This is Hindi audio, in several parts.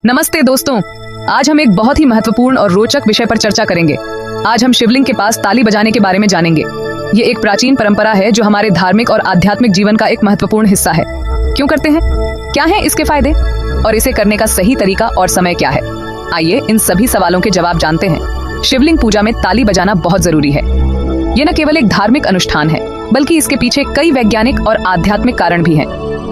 नमस्ते दोस्तों, आज हम एक बहुत ही महत्वपूर्ण और रोचक विषय पर चर्चा करेंगे। आज हम शिवलिंग के पास ताली बजाने के बारे में जानेंगे। ये एक प्राचीन परंपरा है जो हमारे धार्मिक और आध्यात्मिक जीवन का एक महत्वपूर्ण हिस्सा है। क्यों करते हैं, क्या हैं इसके फायदे और इसे करने का सही तरीका और समय क्या है? आइए इन सभी सवालों के जवाब जानते हैं। शिवलिंग पूजा में ताली बजाना बहुत जरूरी है। ये न केवल एक धार्मिक अनुष्ठान है, बल्कि इसके पीछे कई वैज्ञानिक और आध्यात्मिक कारण भी हैं।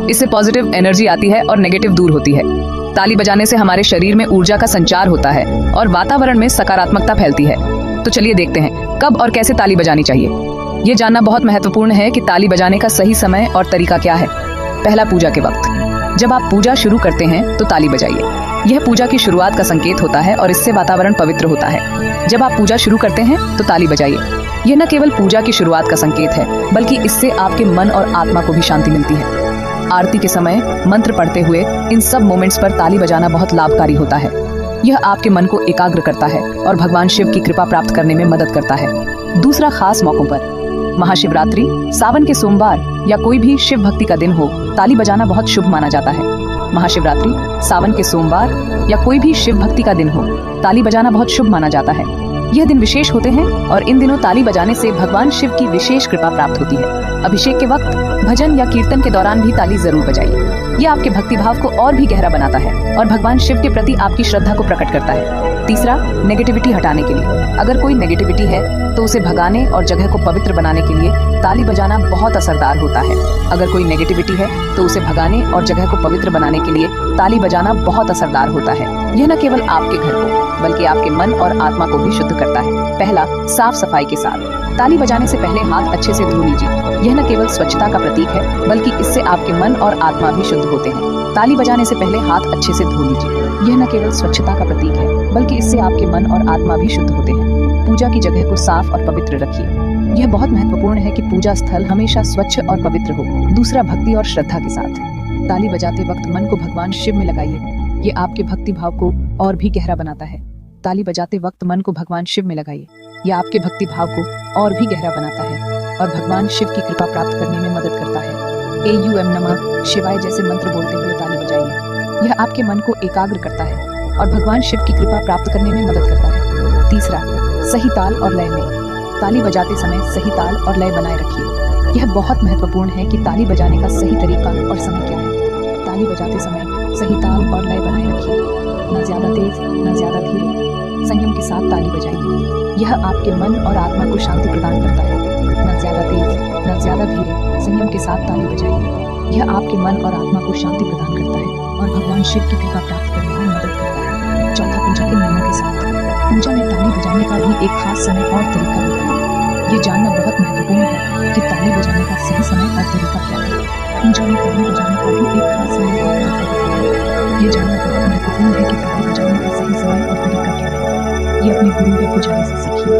इससे पॉजिटिव एनर्जी आती है और नेगेटिव दूर होती है। ताली बजाने से हमारे शरीर में ऊर्जा का संचार होता है और वातावरण में सकारात्मकता फैलती है। तो चलिए देखते हैं कब और कैसे ताली बजानी चाहिए। ये जानना बहुत महत्वपूर्ण है कि ताली बजाने का सही समय और तरीका क्या है। पहला, पूजा के वक्त। जब आप पूजा शुरू करते हैं तो ताली बजाइए। यह पूजा की शुरुआत का संकेत होता है और इससे वातावरण पवित्र होता है। जब आप पूजा शुरू करते हैं तो ताली बजाइए। यह न केवल पूजा की शुरुआत का संकेत है, बल्कि इससे आपके मन और आत्मा को भी शांति मिलती है। आरती के समय मंत्र पढ़ते हुए इन सब मोमेंट्स पर ताली बजाना बहुत लाभकारी होता है। यह आपके मन को एकाग्र करता है और भगवान शिव की कृपा प्राप्त करने में मदद करता है। दूसरा, खास मौकों पर, महाशिवरात्रि, सावन के सोमवार या कोई भी शिव भक्ति का दिन हो, ताली बजाना बहुत शुभ माना जाता है। महाशिवरात्रि, सावन के सोमवार या कोई भी शिव भक्ति का दिन हो, ताली बजाना बहुत शुभ माना जाता है। यह दिन विशेष होते हैं और इन दिनों ताली बजाने से भगवान शिव की विशेष कृपा प्राप्त होती है। अभिषेक के वक्त, भजन या कीर्तन के दौरान भी ताली जरूर बजाइए। यह आपके भक्ति भाव को और भी गहरा बनाता है और भगवान शिव के प्रति आपकी श्रद्धा को प्रकट करता है। तीसरा, नेगेटिविटी हटाने के लिए। अगर कोई नेगेटिविटी है तो उसे भगाने और जगह को पवित्र बनाने के लिए ताली बजाना बहुत असरदार होता है। अगर कोई नेगेटिविटी है तो उसे भगाने और जगह को पवित्र बनाने के लिए ताली बजाना बहुत असरदार होता है। यह न केवल आपके घर को, बल्कि आपके मन और आत्मा को भी शुद्ध करता है। पहला, साफ सफाई के साथ। ताली बजाने से पहले हाथ अच्छे से धो लीजिए। यह न केवल स्वच्छता का प्रतीक है, बल्कि इससे आपके मन और आत्मा भी शुद्ध होते हैं। ताली बजाने से पहले हाथ अच्छे से धो लीजिए। यह न केवल स्वच्छता का प्रतीक है, बल्कि इससे आपके मन और आत्मा भी शुद्ध होते हैं। पूजा की जगह को साफ और पवित्र रखिए। यह बहुत महत्वपूर्ण है कि पूजा स्थल हमेशा स्वच्छ और पवित्र हो। दूसरा, भक्ति और श्रद्धा के साथ। ताली बजाते वक्त मन को भगवान शिव में लगाइए। ये आपके भक्ति भाव को और भी गहरा बनाता है। ताली बजाते वक्त मन को भगवान शिव में लगाइए। यह आपके भक्ति भाव को और भी गहरा बनाता है और भगवान शिव की कृपा प्राप्त करने में मदद करता है। AUM नमः शिवाय जैसे मंत्र बोलते हुए ताली बजाइए। यह आपके मन को एकाग्र करता है और भगवान शिव की कृपा प्राप्त करने में मदद करता है। तीसरा, सही ताल और लय में। ताली बजाते समय सही ताल और लय बनाए रखिए। यह बहुत महत्वपूर्ण है कि ताली बजाने का सही तरीका और समय क्या है। ताली बजाते समय सही ताल और लय बनाए रखिए। न ज्यादा तेज न ज्यादा धीरे, संयम के साथ ताली बजाइए। यह आपके मन और आत्मा को शांति प्रदान करता है। न ज्यादा तेज न ज्यादा धीरे, संयम के साथ ताली बजाइए। यह आपके मन और आत्मा को शांति प्रदान करता है और भगवान शिव की कृपा प्राप्त करने में मदद करता है। चौथा, पूजा के नियमों के साथ। पूजा में ताली बजाने का भी एक खास समय और तरीका होता है। ये जानना बहुत महत्वपूर्ण है कि ताली बजाने का सही समय और तरीका क्या है। पूजा में ताली बजाने का भी एक खास समय और तरीका होता है। ये जानना बहुत महत्वपूर्ण है कि ताली बजाने का सही समय और तरीका क्या है। ये अपने गुरु या पुजारी से सीखिए।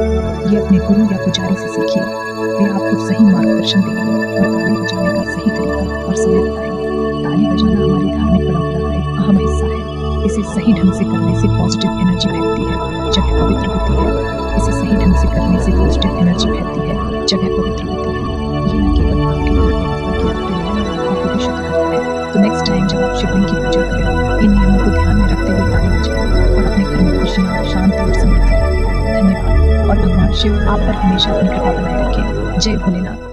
ये अपने गुरु या पुजारी से सीखिए। वे आपको सही मार्गदर्शन देंगे और ताली बजाने का सही तरीका और समय बताएंगे। ताली बजाना हमारी धार्मिक परंपरा का एक अहम हिस्सा है। इसे सही ढंग से करने से पॉजिटिव एनर्जी फैलती है, जगह पवित्र होती है। इसे सही ढंग से करने से पॉजिटिव एनर्जी फैलती है, जगह पवित्र होती है। ये न केवल आपके घर को, बल्कि आपके मन और आत्मा को भी शुद्ध करता है। तो नेक्स्ट टाइम जब आप शिवलिंग की पूजा करें, इन नियमों को ध्यान में रखते हुए ताली बजाएं और अपने घर में खुशियाँ, शांति और समृद्धि। धन्यवाद और भगवान शिव आप पर हमेशा अपनी कृपा बनाए रखें। जय भोलेनाथ।